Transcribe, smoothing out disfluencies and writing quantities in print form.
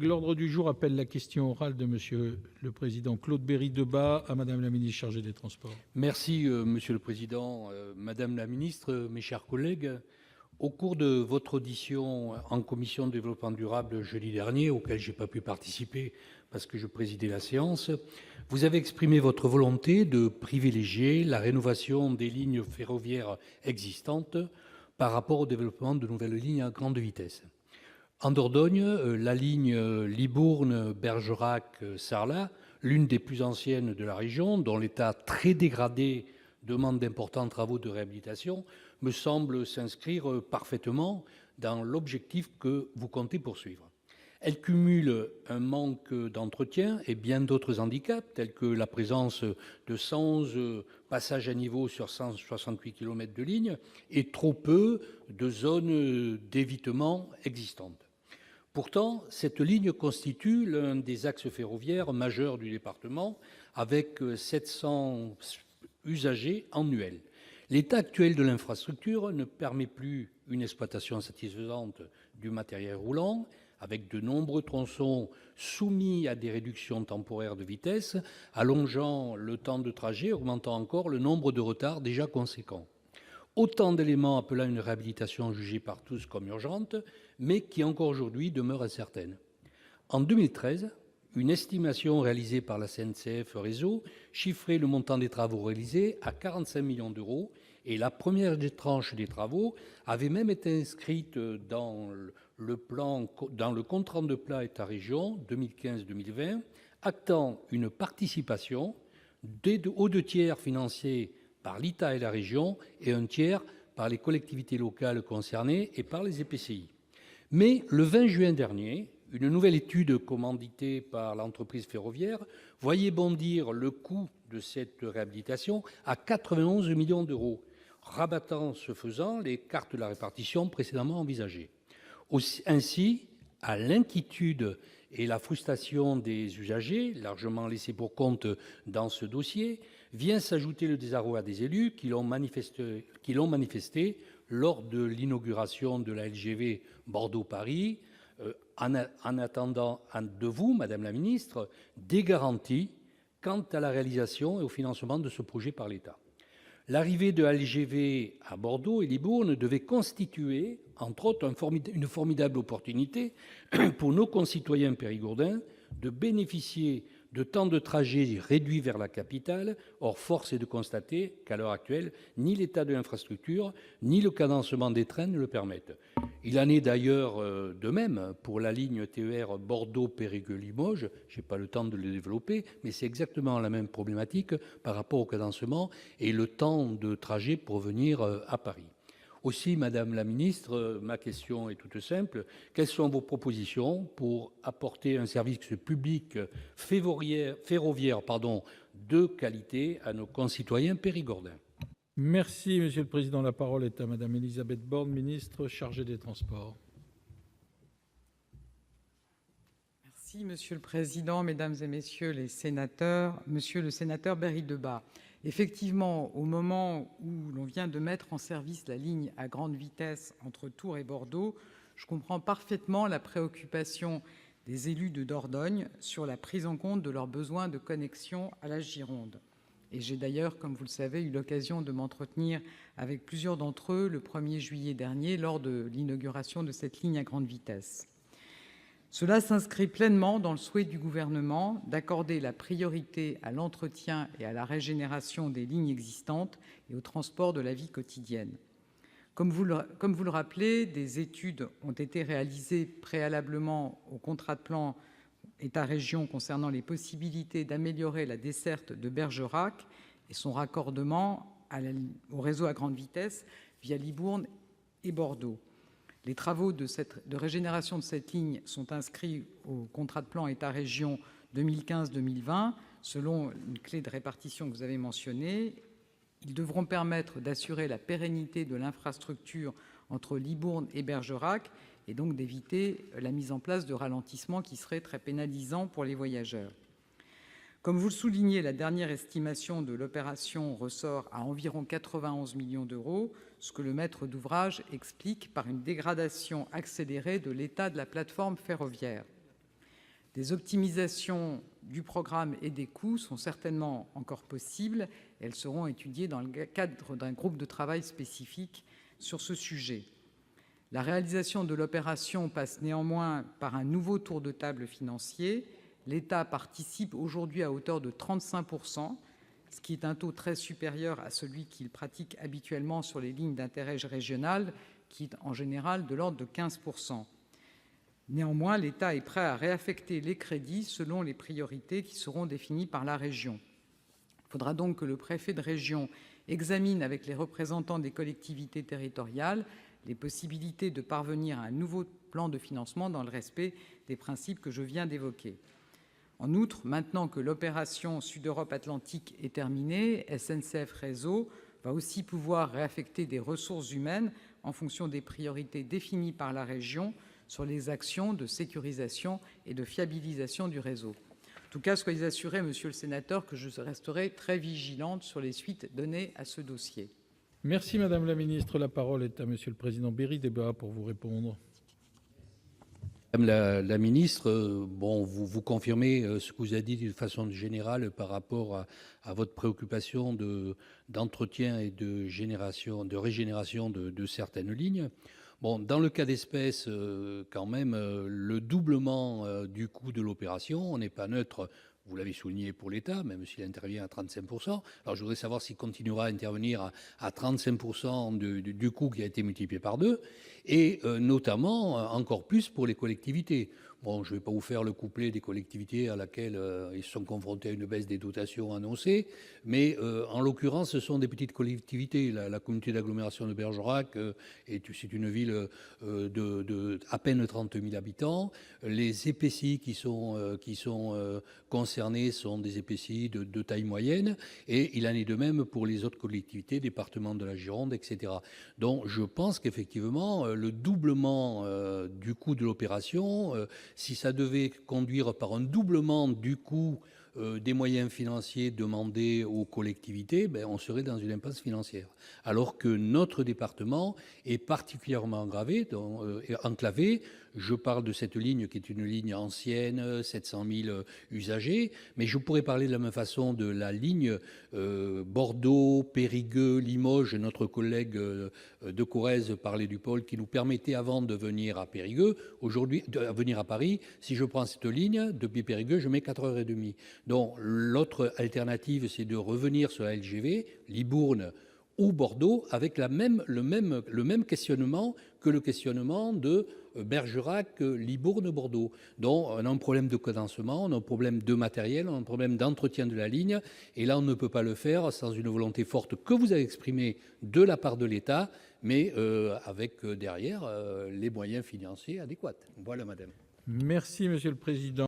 L'ordre du jour appelle la question orale de Monsieur le Président Claude Berry-Debat à Madame la ministre chargée des Transports. Merci, Monsieur le Président. Madame la ministre, mes chers collègues, au cours de votre audition en commission de développement durable jeudi dernier, auquel je n'ai pas pu participer parce que je présidais la séance, vous avez exprimé votre volonté de privilégier la rénovation des lignes ferroviaires existantes par rapport au développement de nouvelles lignes à grande vitesse. En Dordogne, la ligne Libourne-Bergerac-Sarlat, l'une des plus anciennes de la région, dont l'état très dégradé demande d'importants travaux de réhabilitation, me semble s'inscrire parfaitement dans l'objectif que vous comptez poursuivre. Elle cumule un manque d'entretien et bien d'autres handicaps, tels que la présence de 111 passages à niveau sur 168 km de ligne et trop peu de zones d'évitement existantes. Pourtant, cette ligne constitue l'un des axes ferroviaires majeurs du département, avec 700 usagers annuels. L'état actuel de l'infrastructure ne permet plus une exploitation satisfaisante du matériel roulant, avec de nombreux tronçons soumis à des réductions temporaires de vitesse, allongeant le temps de trajet, augmentant encore le nombre de retards déjà conséquents. Autant d'éléments appelant une réhabilitation jugée par tous comme urgente, mais qui encore aujourd'hui demeure incertaine. En 2013, une estimation réalisée par la SNCF Réseau chiffrait le montant des travaux réalisés à 45 millions d'euros et la première tranche des travaux avait même été inscrite dans le compte-rendu de plan État-région 2015-2020, actant une participation aux 2 tiers financés par l'État et la région et 1 tiers par les collectivités locales concernées et par les EPCI. Mais le 20 juin dernier, une nouvelle étude commanditée par l'entreprise ferroviaire voyait bondir le coût de cette réhabilitation à 91 millions d'euros, rabattant ce faisant les cartes de la répartition précédemment envisagées. Ainsi, à l'inquiétude et la frustration des usagers, largement laissés pour compte dans ce dossier, vient s'ajouter le désarroi des élus qui l'ont manifesté lors de l'inauguration de la LGV Bordeaux-Paris, en attendant de vous, Madame la ministre, des garanties quant à la réalisation et au financement de ce projet par l'État. L'arrivée de la LGV à Bordeaux et Libourne devait constituer, entre autres, une formidable opportunité pour nos concitoyens périgourdins de bénéficier de temps de trajet réduits vers la capitale. Or, force est de constater qu'à l'heure actuelle, ni l'état de l'infrastructure, ni le cadencement des trains ne le permettent. Il en est d'ailleurs de même pour la ligne TER Bordeaux-Périgueux-Limoges. Je n'ai pas le temps de le développer, mais c'est exactement la même problématique par rapport au cadencement et le temps de trajet pour venir à Paris. Aussi, Madame la ministre, ma question est toute simple. Quelles sont vos propositions pour apporter un service public ferroviaire de qualité à nos concitoyens périgourdins? Merci, Monsieur le Président. La parole est à Madame Élisabeth Borne, ministre chargée des Transports. Merci, Monsieur le Président, Mesdames et Messieurs les sénateurs. Monsieur le sénateur Berry-Debat, effectivement, au moment où l'on vient de mettre en service la ligne à grande vitesse entre Tours et Bordeaux, je comprends parfaitement la préoccupation des élus de Dordogne sur la prise en compte de leurs besoins de connexion à la Gironde. Et j'ai d'ailleurs, comme vous le savez, eu l'occasion de m'entretenir avec plusieurs d'entre eux le 1er juillet dernier lors de l'inauguration de cette ligne à grande vitesse. Cela s'inscrit pleinement dans le souhait du Gouvernement d'accorder la priorité à l'entretien et à la régénération des lignes existantes et au transport de la vie quotidienne. Comme vous le rappelez, des études ont été réalisées préalablement au contrat de plan État-région concernant les possibilités d'améliorer la desserte de Bergerac et son raccordement au réseau à grande vitesse via Libourne et Bordeaux. Les travaux de régénération de cette ligne sont inscrits au contrat de plan État-région 2015-2020, selon une clé de répartition que vous avez mentionnée. Ils devront permettre d'assurer la pérennité de l'infrastructure entre Libourne et Bergerac et donc d'éviter la mise en place de ralentissements qui seraient très pénalisants pour les voyageurs. Comme vous le soulignez, la dernière estimation de l'opération ressort à environ 91 millions d'euros, ce que le maître d'ouvrage explique par une dégradation accélérée de l'état de la plateforme ferroviaire. Des optimisations du programme et des coûts sont certainement encore possibles. Elles seront étudiées dans le cadre d'un groupe de travail spécifique sur ce sujet. La réalisation de l'opération passe néanmoins par un nouveau tour de table financier. L'État participe aujourd'hui à hauteur de 35 %, ce qui est un taux très supérieur à celui qu'il pratique habituellement sur les lignes d'intérêt régional, qui est en général de l'ordre de 15 %. Néanmoins, l'État est prêt à réaffecter les crédits selon les priorités qui seront définies par la région. Il faudra donc que le préfet de région examine avec les représentants des collectivités territoriales les possibilités de parvenir à un nouveau plan de financement dans le respect des principes que je viens d'évoquer. En outre, maintenant que l'opération Sud-Europe Atlantique est terminée, SNCF Réseau va aussi pouvoir réaffecter des ressources humaines en fonction des priorités définies par la région sur les actions de sécurisation et de fiabilisation du réseau. En tout cas, soyez assuré, monsieur le sénateur, que je resterai très vigilante sur les suites données à ce dossier. Merci, Madame la Ministre. La parole est à Monsieur le Président Berry-Debat pour vous répondre. Madame la ministre, vous confirmez ce que vous avez dit de façon générale par rapport à votre préoccupation d'entretien et de régénération de certaines lignes. Dans le cas d'espèce, quand même, le doublement du coût de l'opération, on n'est pas neutre. Vous l'avez souligné pour l'État, même s'il intervient à 35 %. Alors, je voudrais savoir s'il continuera à intervenir à 35 % du coût qui a été multiplié par 2, et notamment encore plus pour les collectivités. Je ne vais pas vous faire le couplet des collectivités à laquelle ils sont confrontés à une baisse des dotations annoncées, mais en l'occurrence, ce sont des petites collectivités. La communauté d'agglomération de Bergerac c'est une ville de à peine 30 000 habitants. Les EPCI qui sont concernés sont des EPCI de taille moyenne, et il en est de même pour les autres collectivités, départements de la Gironde, etc. Donc je pense qu'effectivement, le doublement du coût de l'opération, si ça devait conduire par un doublement du coût des moyens financiers demandés aux collectivités, on serait dans une impasse financière. Alors que notre département est particulièrement enclavé. Je parle de cette ligne qui est une ligne ancienne, 700 000 usagers, mais je pourrais parler de la même façon de la ligne Bordeaux, Périgueux, Limoges. Notre collègue de Corrèze parlait du pôle qui nous permettait avant de venir à Périgueux, aujourd'hui de venir à Paris. Si je prends cette ligne depuis Périgueux, je mets 4h30. Donc l'autre alternative, c'est de revenir sur la LGV, Libourne ou Bordeaux, avec le même questionnement que le questionnement de Bergerac, Libourne, Bordeaux. Donc on a un problème de cadencement, on a un problème de matériel, on a un problème d'entretien de la ligne, et là on ne peut pas le faire sans une volonté forte que vous avez exprimée de la part de l'État, mais avec derrière les moyens financiers adéquats. Voilà, madame. Merci, Monsieur le Président.